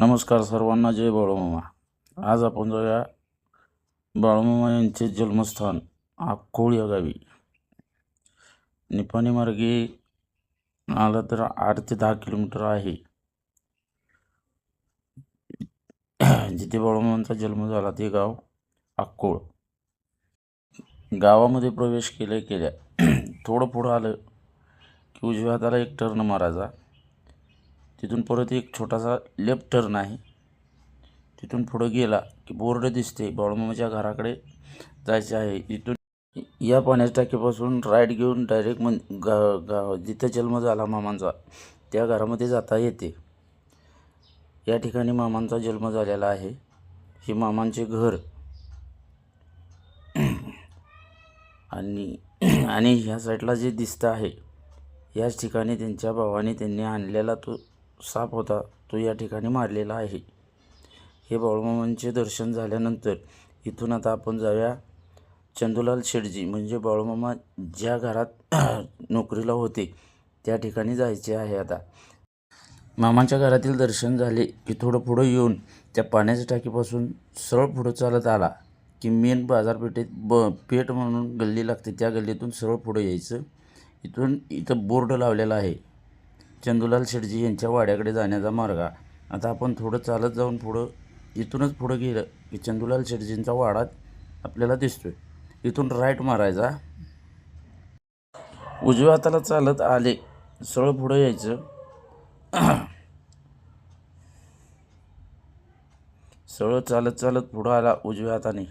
नमस्कार सर्वांना, जय बाळूमामा. आज आपण जाऊया बाळूमामा यांचे जन्मस्थान अक्कोळ या गावी. निपाणी मार्गे आलं तर 8 ते 10 किलोमीटर आहे. जिथे बाळूमामांचा जन्म झाला ते गाव अक्कोळ. गावामध्ये प्रवेश केल्या थोडं पुढं आलं की उजव्या हाताला एक टर्न मारायचा. तिथून परत एक छोटासा लेफ्ट टर्न आहे. तिथून पुढं गेला की बोर्ड दिसते, बाळूमामाच्या घराकडे जायचे आहे. इथून या पाण्याच्या टाकीपासून राईट घेऊन डायरेक्ट गाव जिथं जन्म झाला मामांचा त्या घरामध्ये जाता येते. या ठिकाणी मामांचा जन्म झालेला आहे. हे मामांचे घर आणि ह्या साईडला जे दिसतं आहे याच ठिकाणी त्यांच्या भावाने त्यांनी आणलेला तो साप होता, तो या ठिकाणी मारलेला आहे. हे बाळूमामांचे दर्शन झाल्यानंतर इथून आता आपण जाऊया चंदूलाल शेठजी, म्हणजे बाळूमामा ज्या घरात नोकरीला होते त्या ठिकाणी जायचे आहे. आता मामांच्या घरातील दर्शन झाले की थोडं पुढं येऊन त्या पाण्याच्या टाकीपासून सरळ पुढं चालत आला की मेन बाजारपेठेत पेठ म्हणून गल्ली लागते, त्या गल्लीतून सरळ पुढं यायचं. इथं बोर्ड लावलेला आहे चंदूलाल शेठजी यांच्या वाड्याकडे जाण्याचा मार्ग. आता आपण थोडं चालत जाऊन इथूनच पुढं गेलं की चंदूलाल शेठजींचा वाडा आपल्याला दिसतोय. इथून राईट मारायचा. उजव्या हाताला चालत आले सरळ पुढं यायचं. सरळ चालत पुढं आला उजव्या हाताने.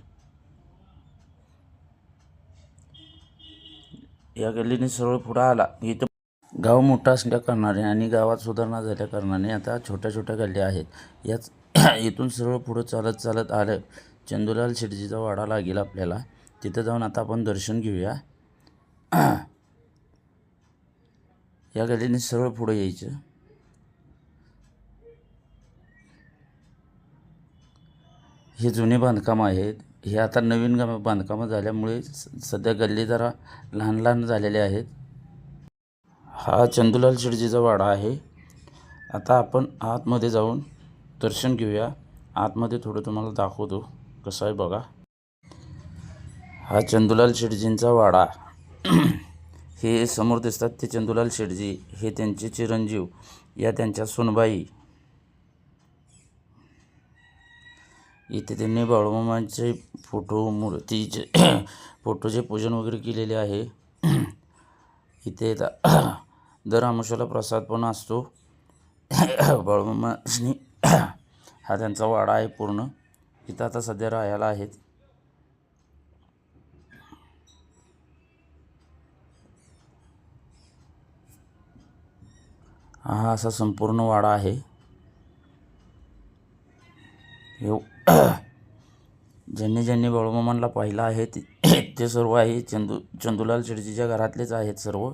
या गल्लीने सरळ पुढं आला. इथं गाव मोठं असल्या कारणाने आणि गावात सुधारणा झाल्या कारणाने आता छोट्या छोट्या गल्ल्या आहेत. याच इथून सरळ पुढं चालत आलं चंदूलाल शेठजीचा वाडा लागेल आपल्याला. तिथं जाऊन आता आपण दर्शन घेऊया. या गल्लीने सरळ पुढं यायचं. हे जुने बांधकाम आहेत. हे आता नवीन बांधकामं झाल्यामुळे सध्या गल्ली जरा लहान झालेले आहेत. हा चंदूलाल शेठजीचा वाडा आहे. आता आपण आतमध्ये जाऊन दर्शन घेऊया. आतमध्ये थोडं तुम्हाला दाखवतो कसं आहे बघा. हा चंदूलाल शेठजींचा वाडा. हे समोर दिसतात ते चंदूलाल शेठजी, हे त्यांचे चिरंजीव, या त्यांच्या सुनबाई. इथे त्यांनी बाळूमामांचे मूर्तीचे फोटोचे पूजन वगैरे केलेले आहे. इथे दर अमावस्येला प्रसाद पण असतो. बाळूमामांनी हा त्यांचा वाडा आहे पूर्ण. इथं आता सध्या राहायला आहेत. हा असा संपूर्ण वाडा आहे. ज्यांनी बाळूमामांना पाहिलं आहे ते सर्व आहे चंदूलाल शेठजीच्या घरातलेच आहेत सर्व.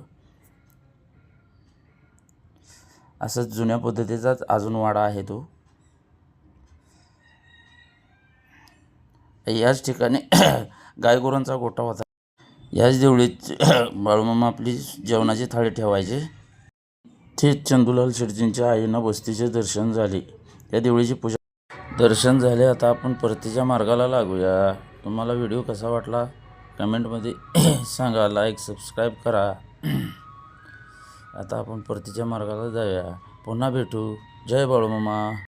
असंच जुन्या पद्धतीचाच अजून वाडा आहे तो. याच ठिकाणी गायगुरांचा गोठा होता. याच देवळीत बाळूमामा आपली जेवणाची थाळी ठेवायचे. थेट चंदूलाल शेठजींच्या आईंना बस्तीचे दर्शन झाले. या देवळीची पूजा दर्शन झाले. आता आपण परतीच्या मार्गाला लागूया. तुम्हाला व्हिडिओ कसा वाटला कमेंटमध्ये सांगा. लाईक सबस्क्राईब करा. आता आपण परतीच्या मार्गाला जाऊया. पुन्हा भेटू. जय बाळूमामा.